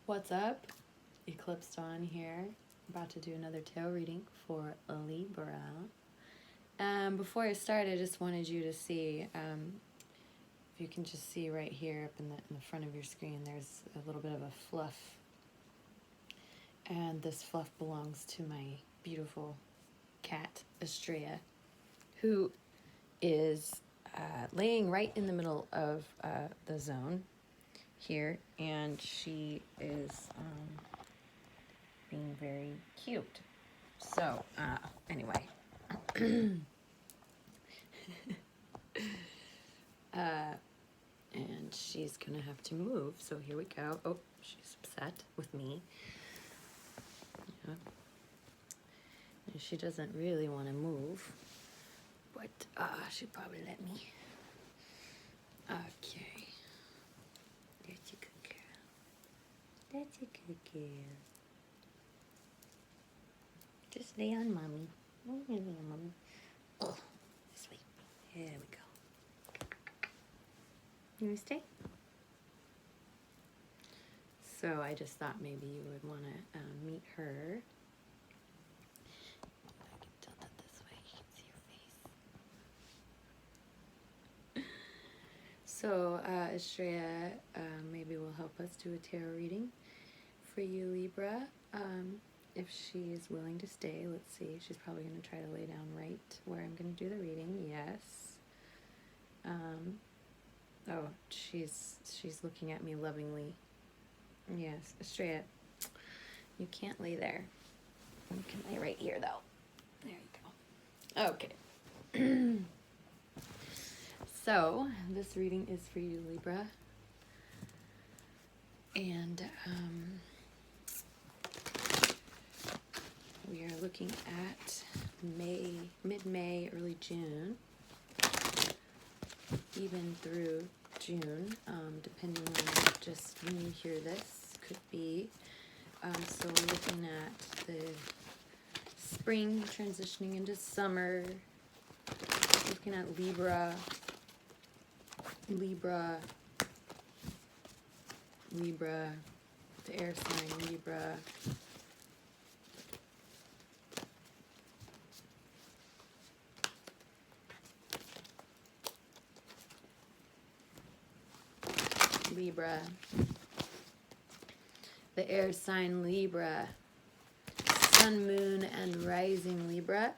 What's up? Eclipsed on here. About to do another tarot reading for Libra. Before I start, I just wanted you to see, if you can just see right here up in the front of your screen, there's a little bit of a fluff. And this fluff belongs to my beautiful cat, Estrella, who is laying right in the middle of the zone here, and she is being very cute. So anyway, and she's gonna have to move, so here we go. Oh, she's upset with me. Yeah. And she doesn't really want to move, but she'll probably let me. Okay. That's a good girl. That's a good girl. Just lay on mommy. Oh, lay on mommy. Oh, this way. There we go. You want to stay? So I just thought maybe you would want to meet her. I can tilt it this way, you can see your face. So Estrella maybe will help us do a tarot reading for you, Libra. If she is willing to stay, let's see. She's probably going to try to lay down right where I'm going to do the reading. Yes. Oh, she's looking at me lovingly. Yes, Estrella, you can't lay there. You can lay right here, though. There you go. Okay. So, this reading is for you, Libra. And we are looking at May, mid-May, early June, even through June, depending on just when you hear this, could be. So we're looking at the spring transitioning into summer, looking at Libra, the air sign Libra. Libra, the air sign Libra, sun, moon, and rising Libra.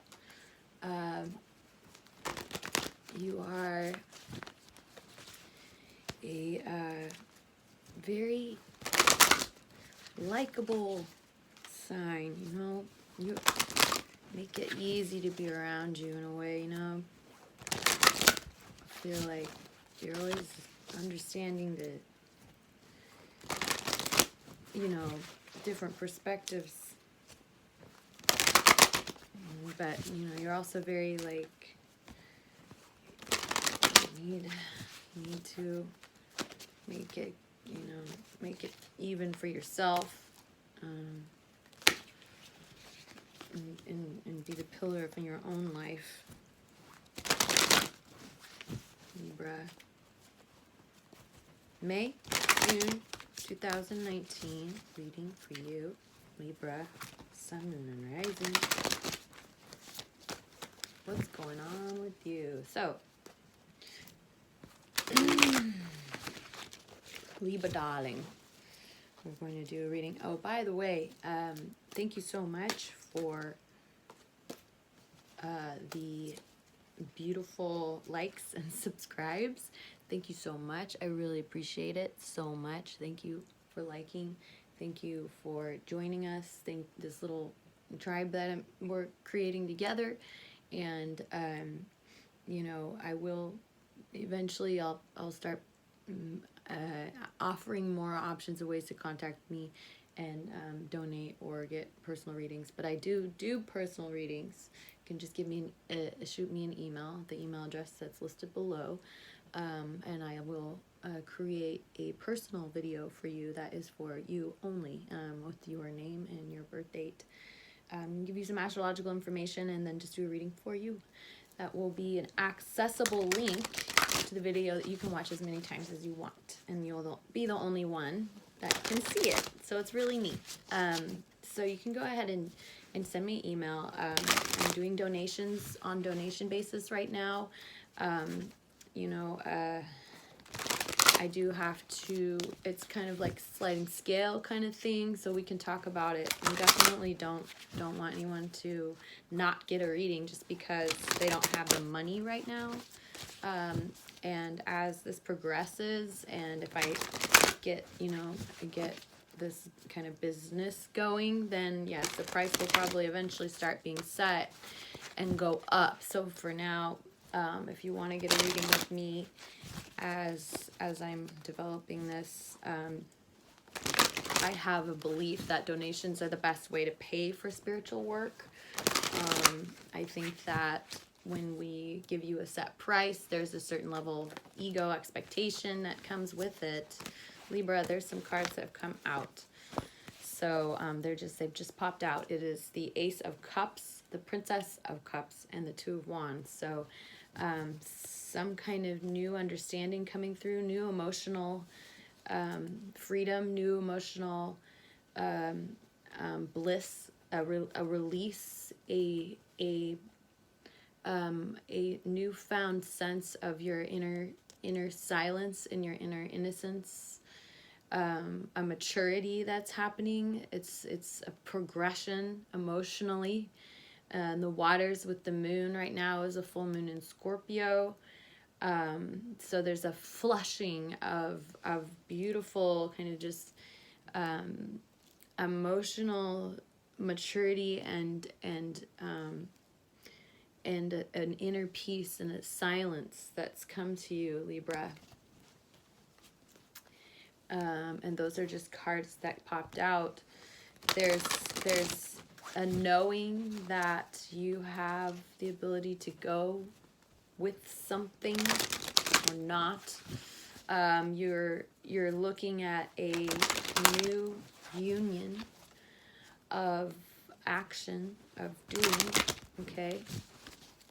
You are a very likable sign, you know. You make it easy to be around you in a way, you know. I feel like you're always understanding the, you know, different perspectives, but you know, you're also very like, you need to make it, you know, make it even for yourself, and be the pillar in your own life, Libra. May, June 2019, reading for you, Libra, sun, moon, and rising. What's going on with you? So, Libra darling, we're going to do a reading. Oh, by the way, thank you so much for the beautiful likes and subscribes. Thank you so much. I really appreciate it so much. Thank you for liking. Thank you for joining us. Thank this little tribe that we're creating together. And you know, I will eventually. I'll start offering more options of ways to contact me and donate or get personal readings. But I do personal readings. You can just give me shoot me an email, the email address that's listed below, and I will create a personal video for you that is for you only, with your name and your birth date. Give you some astrological information and then just do a reading for you. That will be an accessible link to the video that you can watch as many times as you want, and you'll be the only one that can see it. So it's really neat. So you can go ahead and send me an email. I'm doing donations on donation basis right now. You know, I do have to, it's kind of like sliding scale kind of thing, so we can talk about it. We definitely don't want anyone to not get a reading just because they don't have the money right now. And as this progresses, and if I get, you know, get this kind of business going, then yes, the price will probably eventually start being set and go up. So for now, if you want to get a reading with me as I'm developing this, I have a belief that donations are the best way to pay for spiritual work. I think that when we give you a set price, there's a certain level of ego expectation that comes with it. Libra, there's some cards that have come out. So they've just popped out. It is the Ace of Cups, the Princess of Cups, and the Two of Wands. So some kind of new understanding coming through, new emotional freedom, new emotional bliss, a release, a newfound sense of your inner silence and your inner innocence, a maturity that's happening. It's a progression emotionally. The waters with the moon right now is a full moon in Scorpio. So there's a flushing of beautiful kind of just emotional maturity and an inner peace and a silence that's come to you, Libra. And those are just cards that popped out. There's a knowing that you have the ability to go with something or not. You're looking at a new union of action, of doing, okay?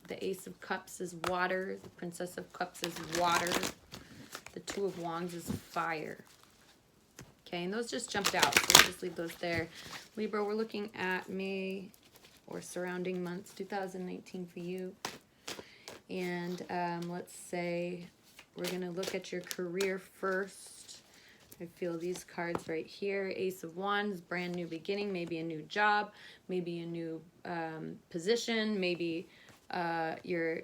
The Ace of Cups is water. The Princess of Cups is water. The Two of Wands is fire. Okay, and those just jumped out, so we'll just leave those there. Libra, we're looking at May or surrounding months, 2019 for you. And let's say we're going to look at your career first. I feel these cards right here. Ace of Wands, brand new beginning, maybe a new job, maybe a new position, maybe you're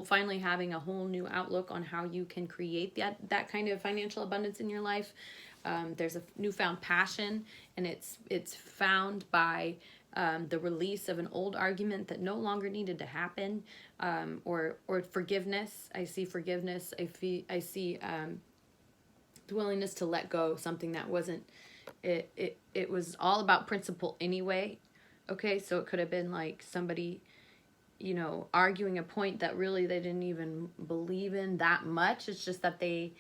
finally having a whole new outlook on how you can create that kind of financial abundance in your life. There's a newfound passion, and it's found by the release of an old argument that no longer needed to happen, or forgiveness. I see forgiveness. I see the willingness to let go of something that wasn't. It was all about principle anyway. Okay, so it could have been like somebody, you know, arguing a point that really they didn't even believe in that much. It's just that they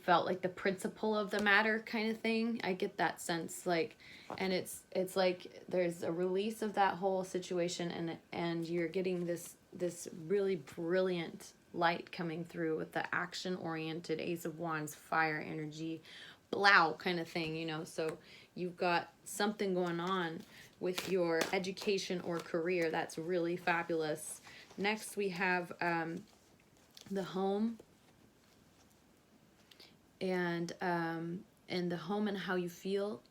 felt like the principle of the matter kind of thing. I get that sense, like, and it's like there's a release of that whole situation, and you're getting this really brilliant light coming through with the action-oriented Ace of Wands, fire energy, blow kind of thing, you know. So you've got something going on with your education or career that's really fabulous. Next we have the home, and the home and how you feel.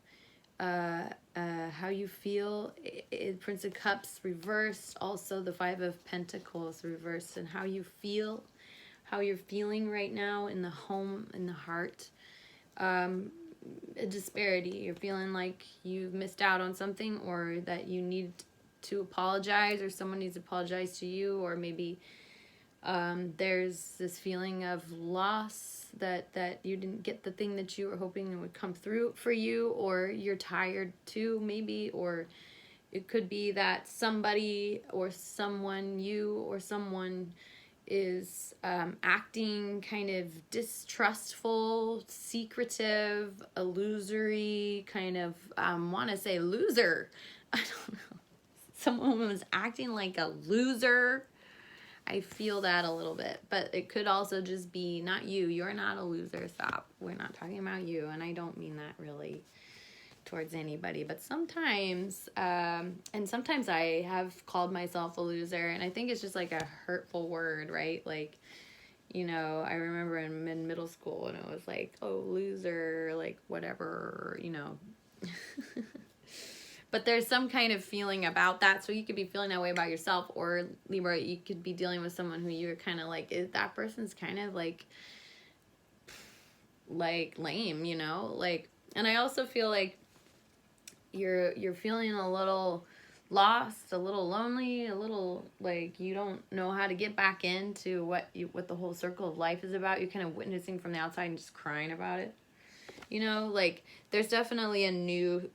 How you feel, Prince of Cups reversed, also the Five of Pentacles reversed, and how you feel, how you're feeling right now in the home, in the heart. A disparity. You're feeling like you've missed out on something, or that you need to apologize, or someone needs to apologize to you, or maybe there's this feeling of loss, that you didn't get the thing that you were hoping would come through for you, or you're tired too, maybe, or it could be that somebody or someone, you or someone, is acting kind of distrustful, secretive, illusory, kind of, want to say loser. I don't know. Someone was acting like a loser. I feel that a little bit, but it could also just be not you. You're not a loser. Stop. We're not talking about you, and I don't mean that really towards anybody, but sometimes, and sometimes I have called myself a loser, and I think it's just like a hurtful word, right? Like, you know, I remember in middle school and it was like, oh, loser, like whatever, you know. But there's some kind of feeling about that. So you could be feeling that way about yourself, or Libra, you could be dealing with someone who you're kind of like, that person's kind of like lame, you know? Like, and I also feel like you're feeling a little lost, a little lonely, a little like you don't know how to get back into what the whole circle of life is about. You're kind of witnessing from the outside and just crying about it. You know, like there's definitely a new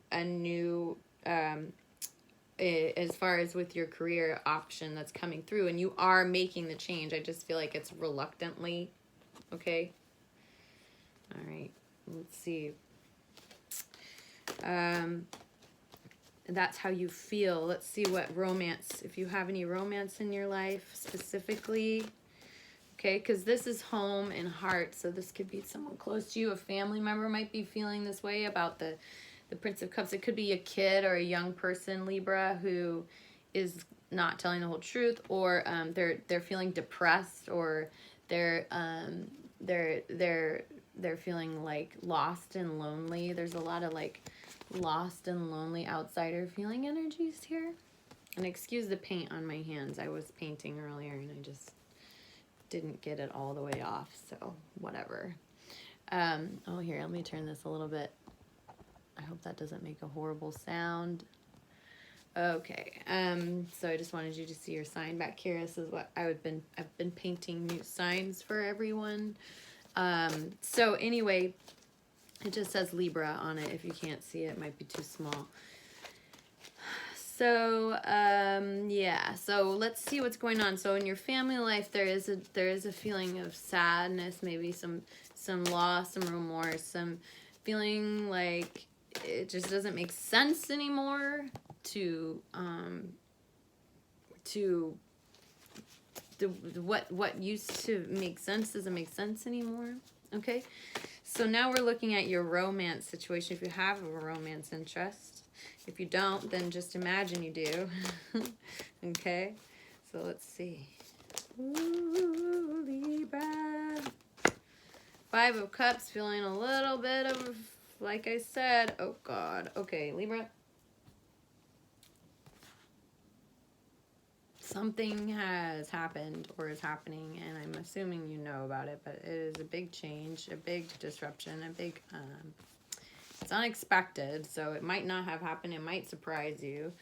as far as with your career option that's coming through, and you are making the change. I just feel like it's reluctantly. Okay. All right. Let's see. That's how you feel. Let's see what romance, if you have any romance in your life specifically. Okay, because this is home and heart, so this could be someone close to you. A family member might be feeling this way about the Prince of Cups. It could be a kid or a young person, Libra, who is not telling the whole truth, or they're feeling depressed, or they're feeling like lost and lonely. There's a lot of like lost and lonely outsider feeling energies here. And excuse the paint on my hands. I was painting earlier and I just didn't get it all the way off, so whatever. Oh, here, let me turn this a little bit. I hope that doesn't make a horrible sound. Okay, so I just wanted you to see your sign back here. This is what I've been painting new signs for everyone. So anyway, it just says Libra on it. If you can't see it, it might be too small. So, yeah, so let's see what's going on. So in your family life, there is a feeling of sadness, maybe some loss, some remorse, some feeling like it just doesn't make sense anymore what used to make sense doesn't make sense anymore. Okay, so now we're looking at your romance situation. If you have a romance interest, if you don't, then just imagine you do. Okay, so let's see. Ooh, Libra. 5 of Cups, feeling a little bit of, like I said, oh God. Okay, Libra. Something has happened or is happening, and I'm assuming you know about it, but it is a big change, a big disruption, a big, it's unexpected, so it might not have happened. It might surprise you,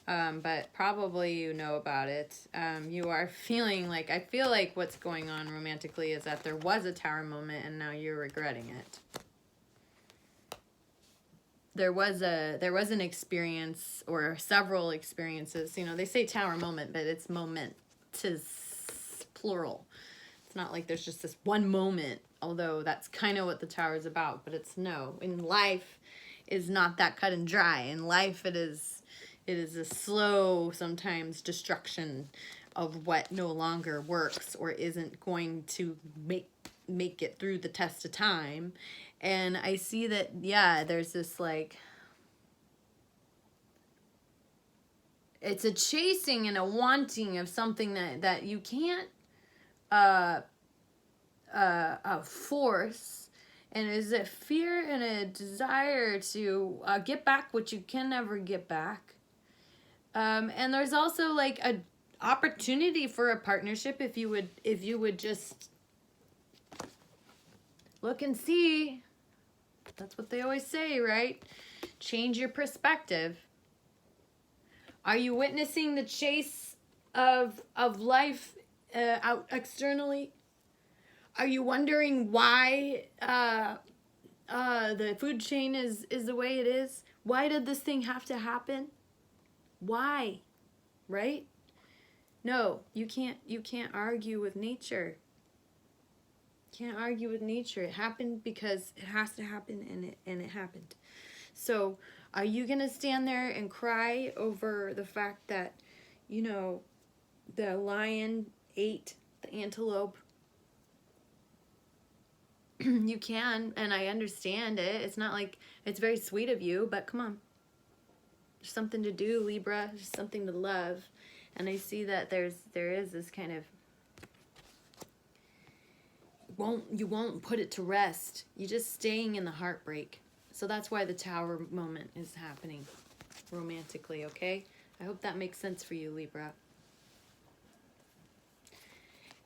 but probably you know about it. You are feeling like, I feel like what's going on romantically is that there was a tower moment, and now you're regretting it. There was an experience or several experiences. You know, they say tower moment, but it's momentous, plural. It's not like there's just this one moment, although that's kind of what the tower is about, but it's no. In life is not that cut and dry. In life it is a slow, sometimes, destruction of what no longer works or isn't going to make it through the test of time. And I see that, yeah, there's this like, it's a chasing and a wanting of something that you can't force, and is a fear and a desire to get back what you can never get back. And there's also like a opportunity for a partnership if you would just look and see. That's what they always say, right? Change your perspective. Are you witnessing the chase of life out externally? Are you wondering why the food chain is the way it is? Why did this thing have to happen? Why? Right? No, you can't argue with nature. Can't argue with nature. It happened because it has to happen, and it happened. So are you going to stand there and cry over the fact that, you know, the lion 8, the antelope. You can, and I understand it. It's not like, it's very sweet of you, but come on. There's something to do, Libra. There's something to love. And I see that there is this kind of, you won't put it to rest. You're just staying in the heartbreak. So that's why the Tower moment is happening romantically, okay? I hope that makes sense for you, Libra.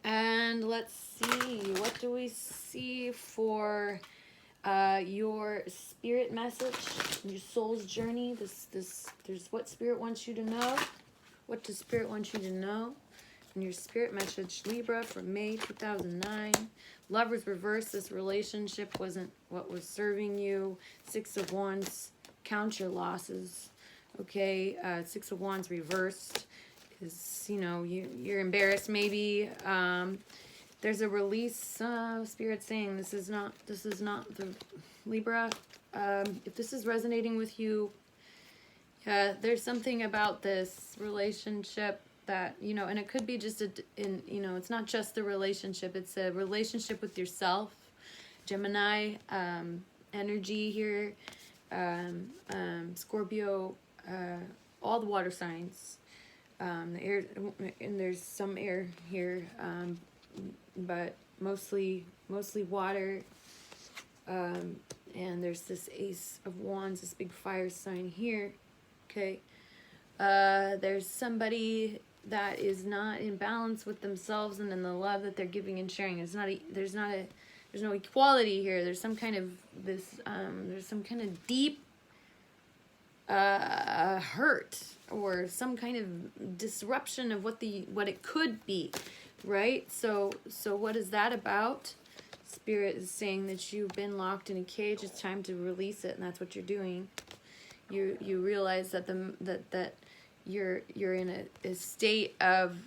And let's see, what do we see for your spirit message, your soul's journey? There's what Spirit wants you to know. What does Spirit want you to know? And your spirit message, Libra, from May 2009. Lovers reverse. This relationship wasn't what was serving you. 6 of Wands, count your losses. Okay, 6 of Wands reversed. Because, you know, you're embarrassed maybe. There's a release. Spirit saying this is not the Libra. If this is resonating with you, there's something about this relationship that, you know, and it could be just you know, it's not just the relationship, it's a relationship with yourself. Gemini energy here, Scorpio, all the water signs, the air, and there's some air here, but mostly water, and there's this Ace of Wands, this big fire sign here. Okay, there's somebody that is not in balance with themselves and in the love that they're giving and sharing. There's no equality here. There's some kind of there's some kind of deep hurt or some kind of disruption of what it could be, right? So what is that about? Spirit is saying that you've been locked in a cage. It's time to release it, and that's what you're doing. You realize that that you're in a state of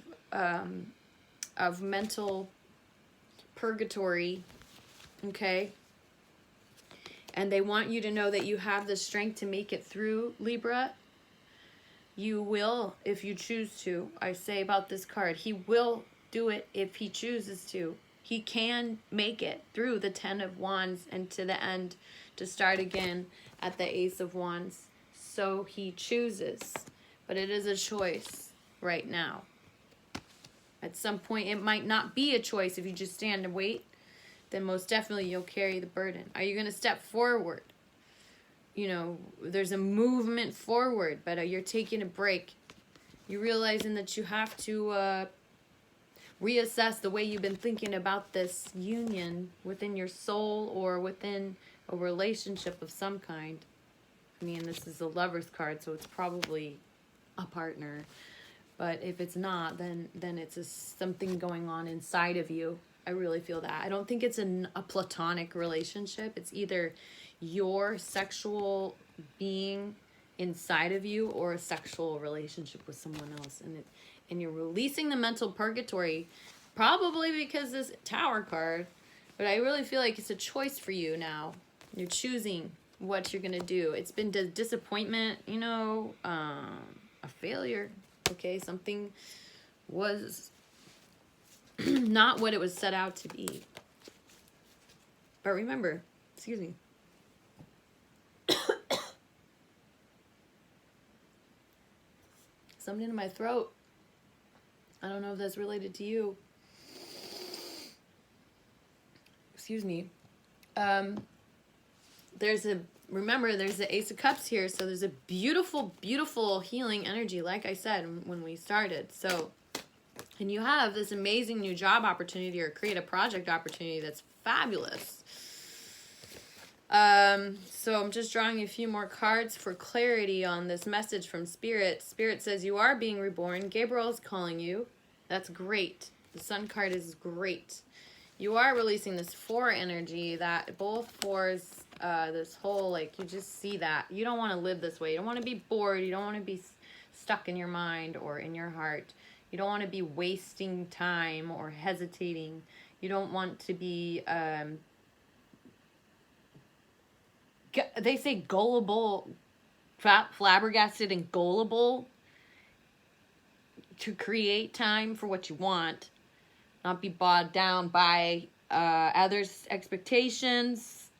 mental purgatory, okay? And they want you to know that you have the strength to make it through, Libra. You will if you choose to. I say about this card, he will do it if he chooses to. He can make it through the 10 of Wands and to the end to start again at the Ace of Wands. So he chooses, but it is a choice right now. At some point, it might not be a choice. If you just stand and wait, then most definitely you'll carry the burden. Are you going to step forward? You know, there's a movement forward, but you're taking a break. You're realizing that you have to reassess the way you've been thinking about this union within your soul or within a relationship of some kind. I mean, this is a Lover's card, so it's probably a partner. But if it's not, then it's something going on inside of you. I really feel that. I don't think it's a platonic relationship. It's either your sexual being inside of you or a sexual relationship with someone else. And you're releasing the mental purgatory, probably because this Tower card. But I really feel like it's a choice for you now. You're choosing what you're going to do. It's been disappointment, you know, a failure. Okay, something was not what it was set out to be. But remember, excuse me. Something in my throat. I don't know if that's related to you. Excuse me. There's the Ace of Cups here, so there's a beautiful, beautiful healing energy, like I said when we started. So, and you have this amazing new job opportunity or creative project opportunity that's fabulous. So I'm just drawing a few more cards for clarity on this message from Spirit. Spirit says you are being reborn. Gabriel is calling you. That's great. The Sun card is great. You are releasing this 4 energy, that both 4s, this whole, like, you just see that. You don't want to live this way. You don't want to be bored. You don't want to be stuck in your mind or in your heart. You don't want to be wasting time or hesitating. You don't want to be, they say gullible, flabbergasted and gullible to create time for what you want. not be bogged down by others' expectations,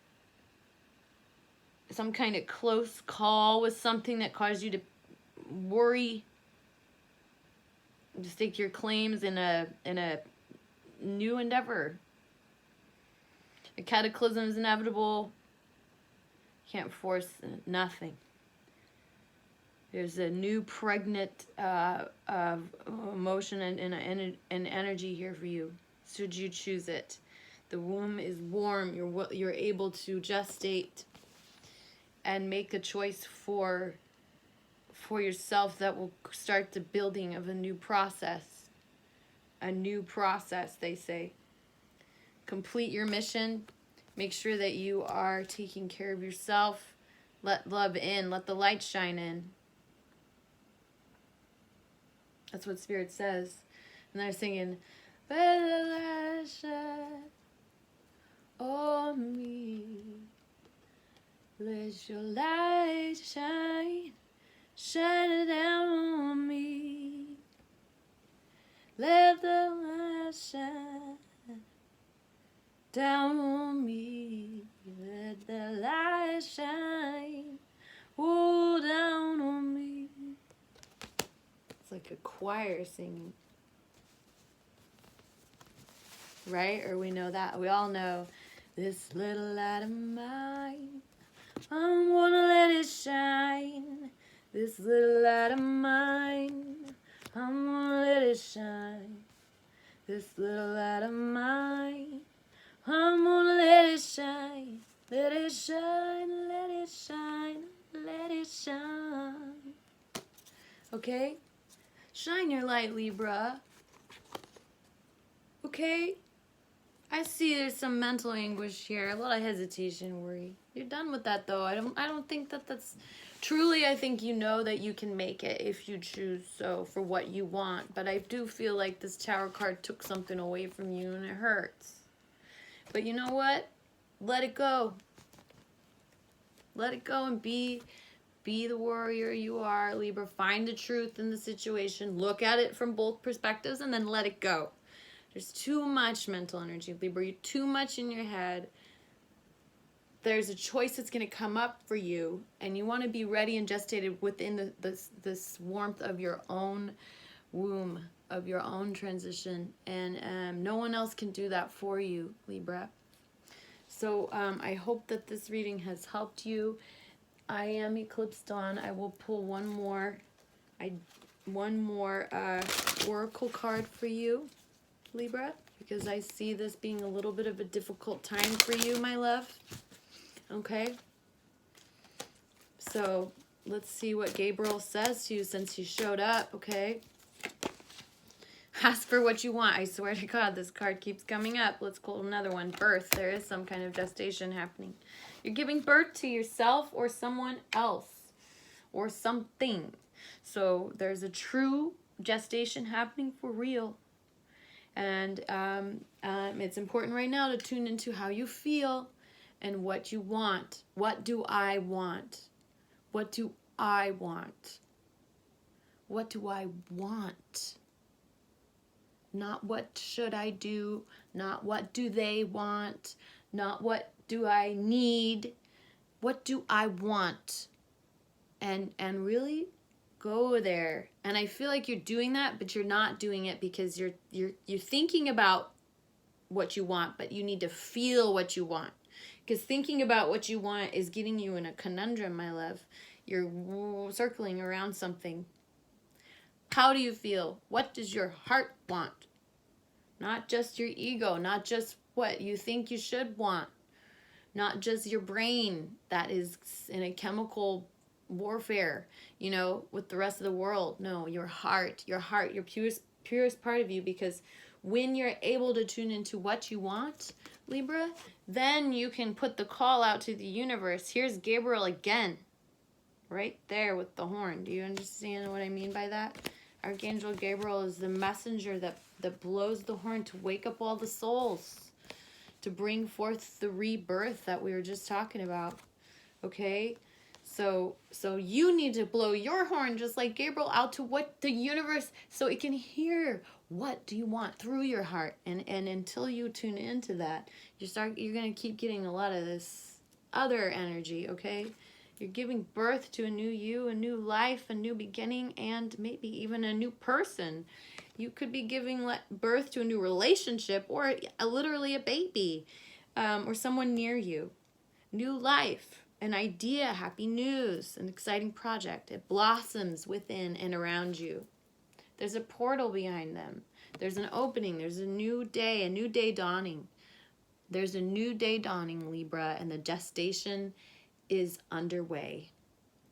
some kind of close call with something that caused you to worry. Just take your claims in a new endeavor. A cataclysm is inevitable. Can't force nothing. There's a new pregnant emotion and energy here for you, should you choose it. The womb is warm. You're able to gestate and make a choice for yourself that will start the building of a new process. A new process, they say. Complete your mission. Make sure that you are taking care of yourself. Let love in. Let the light shine in. That's what Spirit says. And they're singing, let the light shine on me. Let your light shine. Shine it down on me. Let the light shine down on me. Let the light shine, oh, down on me. It's like a choir singing. Right? Or we know that. We all know this little light of mine, I'm gonna let it shine. This little light of mine, I'm gonna let it shine. This little light of mine, I'm gonna let it shine. Let it shine, let it shine, let it shine. Okay? Shine your light, Libra. Okay? I see there's some mental anguish here, a lot of hesitation, worry. You're done with that though. I don't think that's truly. I think you know that you can make it if you choose so for what you want. But I do feel like this Tower card took something away from you and it hurts. But you know what? Let it go. Let it go and be the warrior you are, Libra. Find the truth in the situation. Look at it from both perspectives and then let it go. There's too much mental energy, Libra. You're too much in your head. There's a choice that's going to come up for you, and you want to be ready and gestated within this warmth of your own womb, of your own transition, and no one else can do that for you, Libra. So I hope that this reading has helped you. I am eclipsed on. I will pull one more oracle card for you, Libra, because I see this being a little bit of a difficult time for you, my love. Okay? So, let's see what Gabriel says to you since he showed up, okay? Ask for what you want. I swear to God, this card keeps coming up. Let's pull another one. Birth. There is some kind of gestation happening. You're giving birth to yourself or someone else or something. So, there's a true gestation happening for real. And it's important right now to tune into how you feel and what you want. What do I want? What do I want? What do I want? Not what should I do? Not what do they want? Not what do I need? What do I want? And really go there. And I feel like you're doing that, but you're not doing it because you're thinking about what you want, but you need to feel what you want. Because thinking about what you want is getting you in a conundrum, my love. You're circling around something. How do you feel? What does your heart want? Not just your ego, not just what you think you should want. Not just your brain that is in a chemical warfare, you know, with the rest of the world. No, your heart, your purest part of you, because when you're able to tune into what you want, Libra, then you can put the call out to the universe. Here's Gabriel again, right there with the horn. Do you understand what I mean by that? Archangel Gabriel is the messenger that blows the horn to wake up all the souls, to bring forth the rebirth that we were just talking about. Okay? So you need to blow your horn just like Gabriel out to what the universe, so it can hear What do you want through your heart? And until you tune into that, you're going to keep getting a lot of this other energy, okay? You're giving birth to a new you, a new life, a new beginning, and maybe even a new person. You could be giving birth to a new relationship, or literally a baby, or someone near you. New life, an idea, happy news, an exciting project. It blossoms within and around you. There's a portal behind them. There's an opening. There's a new day dawning. There's a new day dawning, Libra, and the gestation is underway.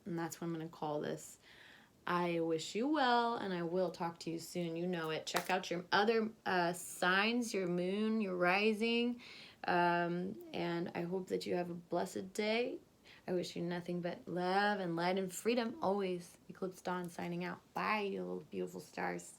And that's what I'm going to call this. I wish you well, and I will talk to you soon. You know it. Check out your other signs, your moon, your rising. And I hope that you have a blessed day. I wish you nothing but love and light and freedom always. Eclipse Dawn signing out. Bye, you little beautiful stars.